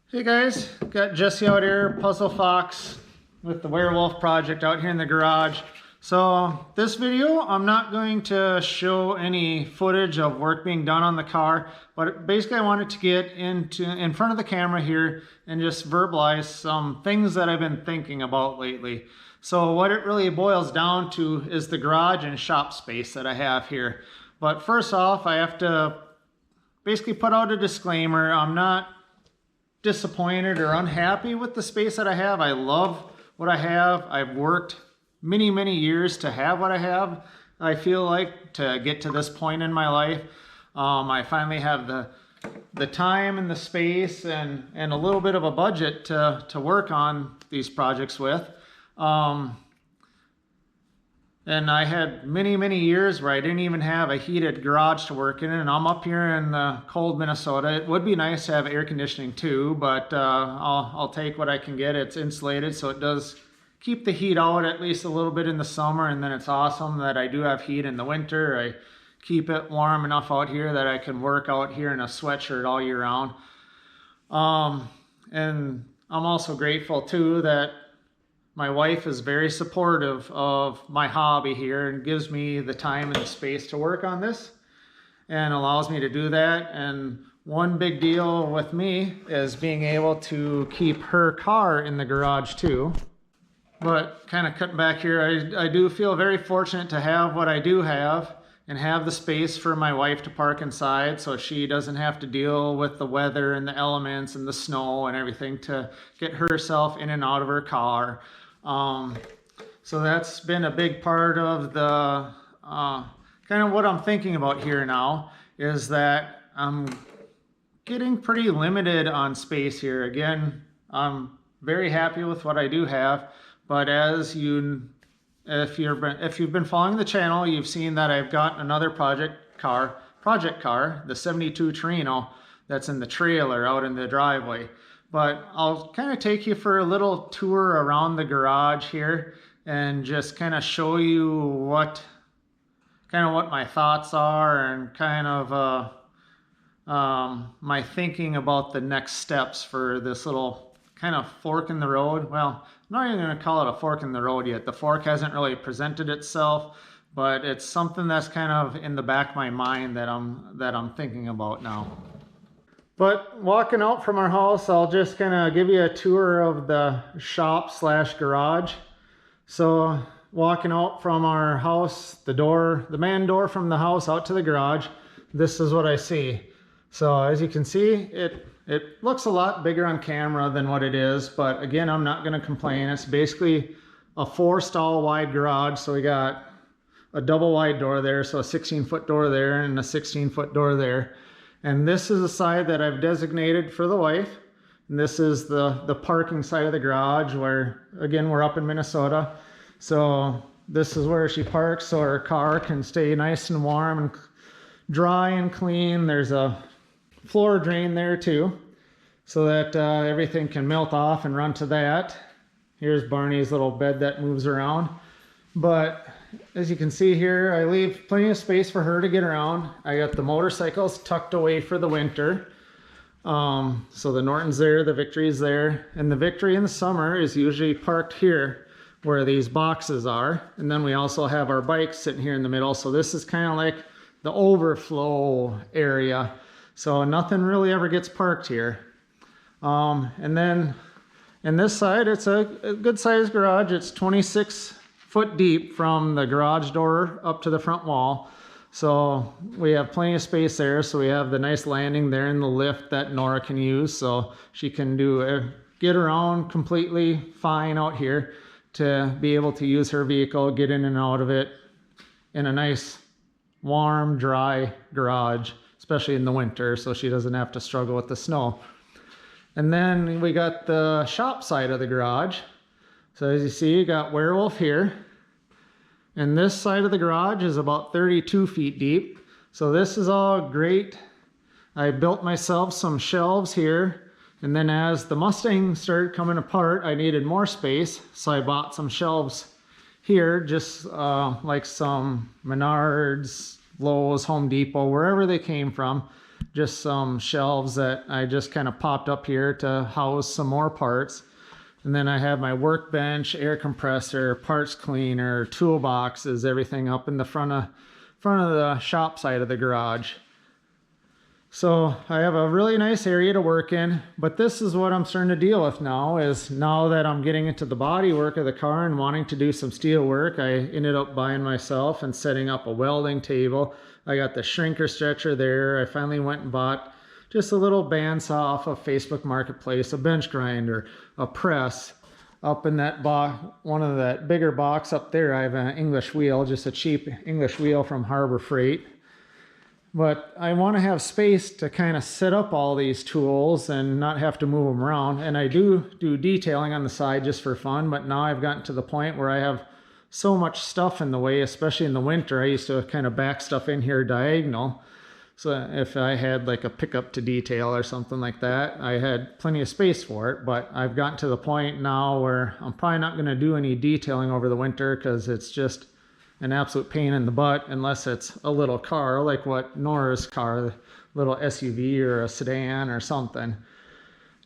Hey guys, got Jesse out here, Puzzle Fox with the Werewolf project out here in the garage. So this video, I'm not going to show any footage of work being done on the car, but basically I wanted to get in front of the camera here and just verbalize some things that I've been thinking about lately. So what it really boils down to is the garage and shop space that I have here. But first off, I have to basically put out a disclaimer. I'm not disappointed or unhappy with the space that I have. I love what I have. I've worked many years to have what I have. I feel like to get to this point in my life, I finally have the time and the space and a little bit of a budget to work on these projects with. And I had many years where I didn't even have a heated garage to work in, and I'm up here in the cold Minnesota. It would be nice to have air conditioning too, but I'll take what I can get. It's insulated, so it does keep the heat out at least a little bit in the summer, and then it's awesome that I do have heat in the winter. I keep it warm enough out here that I can work out here in a sweatshirt all year round. And I'm also grateful too that my wife is very supportive of my hobby here and gives me the time and the space to work on this and allows me to do that. And one big deal with me is being able to keep her car in the garage too. But kind of cutting back here, I do feel very fortunate to have what I do have and have the space for my wife to park inside so she doesn't have to deal with the weather and the elements and the snow and everything to get herself in and out of her car. So that's been a big part of the kind of what I'm thinking about here now, is that I'm getting pretty limited on space here. Again, I'm very happy with what I do have, but if you've been following the channel, you've seen that I've got another project car, the 72 Torino, that's in the trailer out in the driveway. But I'll kind of take you for a little tour around the garage here and just kind of show you what my thoughts are and kind of my thinking about the next steps for this little kind of fork in the road. Well, I'm not even going to call it a fork in the road yet. The fork hasn't really presented itself, but it's something that's kind of in the back of my mind that I'm thinking about now. But walking out from our house, I'll just kind of give you a tour of the shop / garage. So walking out from our house, the main door from the house out to the garage, this is what I see. So as you can see, it looks a lot bigger on camera than what it is, but again, I'm not going to complain. It's basically a 4-stall wide garage. So we got a double wide door there, so a 16-foot door there and a 16-foot door there. And this is the side that I've designated for the wife. And this is the parking side of the garage where, again, we're up in Minnesota. So this is where she parks so her car can stay nice and warm and dry and clean. There's a floor drain there too, so that everything can melt off and run to that. Here's Barney's little bed that moves around. But as you can see here, I leave plenty of space for her to get around. I got the motorcycles tucked away for the winter. So the Norton's there, the Victory's there, and the Victory in the summer is usually parked here where these boxes are. And then we also have our bikes sitting here in the middle. So this is kind of like the overflow area. So nothing really ever gets parked here. And then in this side, it's a good sized garage. It's 26 foot deep from the garage door up to the front wall. So we have plenty of space there. So we have the nice landing there and the lift that Nora can use. So she can get around completely fine out here to be able to use her vehicle, get in and out of it in a nice, warm, dry garage, especially in the winter, so she doesn't have to struggle with the snow. And then we got the shop side of the garage. So as you see, you got Werewolf here. And this side of the garage is about 32 feet deep. So this is all great. I built myself some shelves here. And then as the Mustang started coming apart, I needed more space. So I bought some shelves here, just like some Menards, Lowe's, Home Depot, wherever they came from, just some shelves that I just kind of popped up here to house some more parts. And then I have my workbench, air compressor, parts cleaner, toolboxes, everything up in the front of the shop side of the garage. So I have a really nice area to work in, but this is what I'm starting to deal with now, is now that I'm getting into the body work of the car and wanting to do some steel work, I ended up buying myself and setting up a welding table. I got the shrinker stretcher there. I finally went and bought just a little bandsaw off of Facebook Marketplace, a bench grinder, a press. Up in that box, one of that bigger box up there, I have an English wheel, just a cheap English wheel from Harbor Freight. But I want to have space to kind of set up all these tools and not have to move them around. And I do detailing on the side just for fun, but now I've gotten to the point where I have so much stuff in the way, especially in the winter. I used to kind of back stuff in here diagonal. So if I had like a pickup to detail or something like that, I had plenty of space for it. But I've gotten to the point now where I'm probably not going to do any detailing over the winter because it's just an absolute pain in the butt unless it's a little car like what Nora's car, a little SUV or a sedan or something.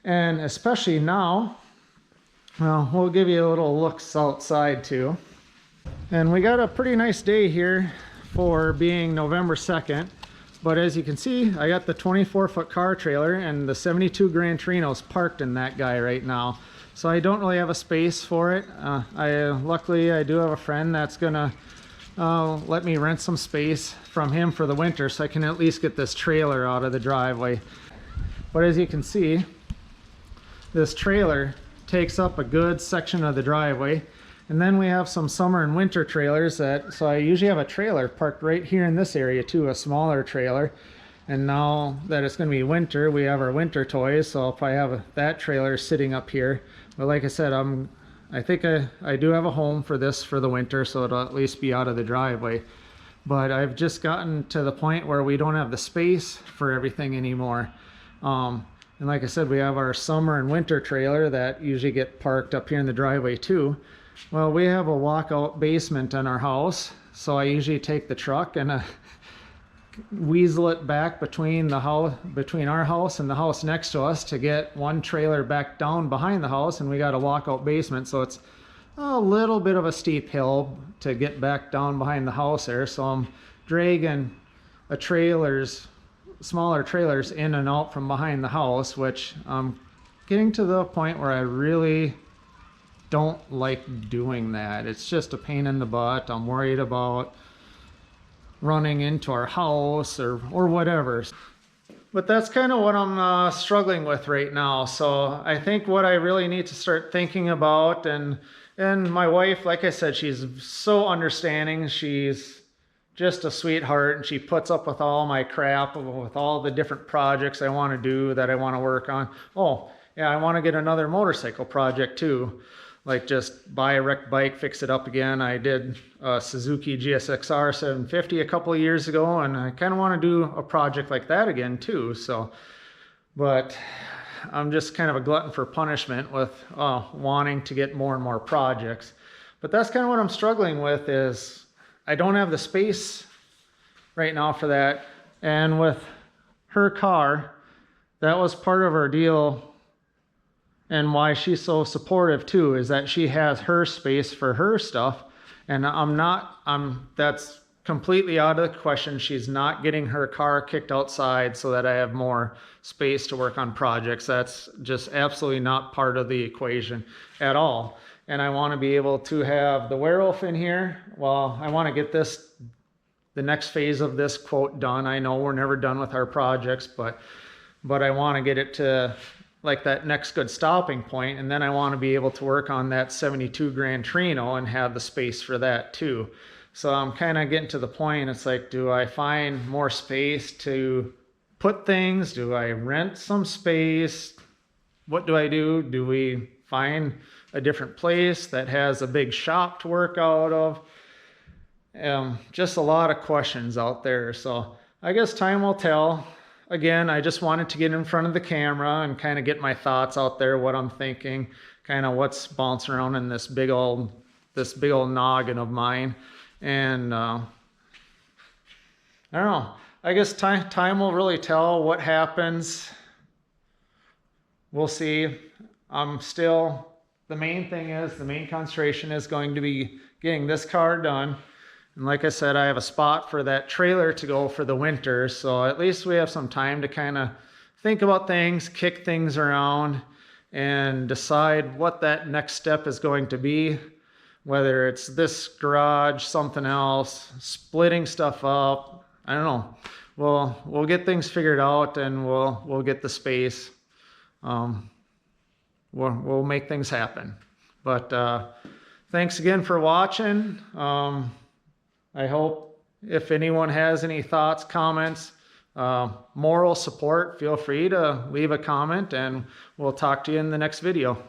And especially now, well, we'll give you a little looks outside too. And we got a pretty nice day here for being November 2nd. But as you can see, I got the 24-foot car trailer and the 72 Gran Torino's parked in that guy right now. So I don't really have a space for it. Luckily, I do have a friend that's gonna let me rent some space from him for the winter so I can at least get this trailer out of the driveway. But as you can see, this trailer takes up a good section of the driveway. And then we have some summer and winter trailers so I usually have a trailer parked right here in this area too, a smaller trailer. And now that it's going to be winter, we have our winter toys, so I'll probably have that trailer sitting up here. But like I said, I think I do have a home for this for the winter, so it'll at least be out of the driveway. But I've just gotten to the point where we don't have the space for everything anymore. And like I said, we have our summer and winter trailer that usually get parked up here in the driveway too. Well, we have a walkout basement in our house, so I usually take the truck and weasel it back between our house and the house next to us to get one trailer back down behind the house, and we got a walkout basement, so it's a little bit of a steep hill to get back down behind the house there. So I'm dragging smaller trailers in and out from behind the house, which I'm getting to the point where I really don't like doing that. It's just a pain in the butt. I'm worried about running into our house or whatever. But that's kind of what I'm struggling with right now. So I think what I really need to start thinking about, and my wife, like I said, she's so understanding. She's just a sweetheart, and she puts up with all my crap, with all the different projects I want to do, that I want to work on. Oh yeah, I want to get another motorcycle project too. Like just buy a wrecked bike, fix it up again. I did a Suzuki GSX-R 750 a couple of years ago, and I kind of want to do a project like that again too. So, but I'm just kind of a glutton for punishment with wanting to get more and more projects. But that's kind of what I'm struggling with, is I don't have the space right now for that. And with her car, that was part of our deal. And why she's so supportive too is that she has her space for her stuff, and that's completely out of the question. She's not getting her car kicked outside so that I have more space to work on projects. That's just absolutely not part of the equation at all. And I want to be able to have the werewolf in here. Well, I want to get the next phase of this quote done. I know we're never done with our projects, but I want to get it to like that next good stopping point, and then I want to be able to work on that 72 Gran Torino and have the space for that too. So I'm kind of getting to the point, it's like, do I find more space to put things? Do I rent some space? What do I do? Do we find a different place that has a big shop to work out of? Just a lot of questions out there. So I guess time will tell. Again, I just wanted to get in front of the camera and kind of get my thoughts out there, what I'm thinking, kind of what's bouncing around in this big old noggin of mine. And I don't know. I guess time will really tell what happens. We'll see. The main concentration is going to be getting this car done. And like I said, I have a spot for that trailer to go for the winter. So at least we have some time to kind of think about things, kick things around, and decide what that next step is going to be. Whether it's this garage, something else, splitting stuff up, I don't know. We'll get things figured out, and we'll get the space. We'll make things happen. But thanks again for watching. I hope if anyone has any thoughts, comments, moral support, feel free to leave a comment, and we'll talk to you in the next video.